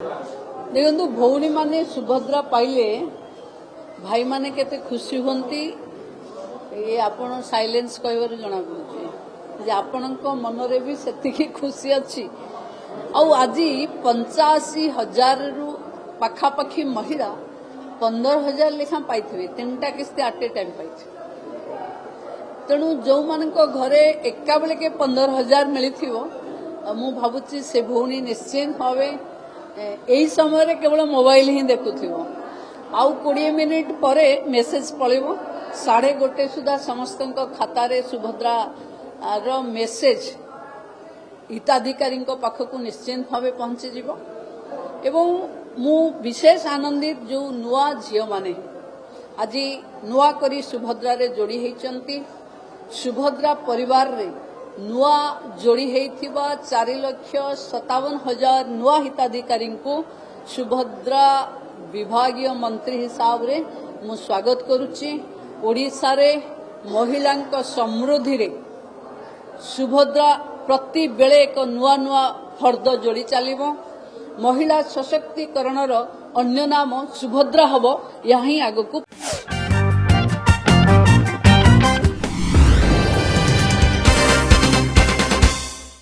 देखो भौणी माने सुभद्रा पाइले भाई माने केते खुशी होंती ये आपण साइलेंस कहवर जना पड़ुचे जे आपणको मनरे भी सेतिकी खुशी अच्छी आ आज 85,000 रु पाखापाखी महिला 15,000 लेखा पाइथिबे तीनटा किस्ती एट ए टाइम पाइछ तेणु जो मानक घरे एका बेले के 15,000 मिलिथिबो मु भाबुची से भौणी निश्चिंत भावे एही समय केवल मोबाइल ही देखुथिबो आउ 20 मिनिट परे मेसेज पळिबो 1:30 सुधा समस्त खाता रे सुभद्रा रो मेसेज हिताधिकारी पाखक निश्चिंत भावे पहुंची जीवो एवं मु विशेष आनंदित जो नुआ झियो माने आज नुआ करी सुभद्रा रे जोड़ी हेचंती सुभद्रा परिवार रे नुआ जोड़ी हेथिबा 4,57,000 नुआ हिताधिकारी को सुभद्रा विभागीय मंत्री हिसाब रे मु स्वागत करुच्ची। ओडिशा रे महिलांक समृद्धि रे सुभद्रा प्रति बेले एक नुआ नुआ फर्द जोड़ी चलिबो महिला सशक्तिकरण अन्य नाम सुभद्रा हबो यही आगकू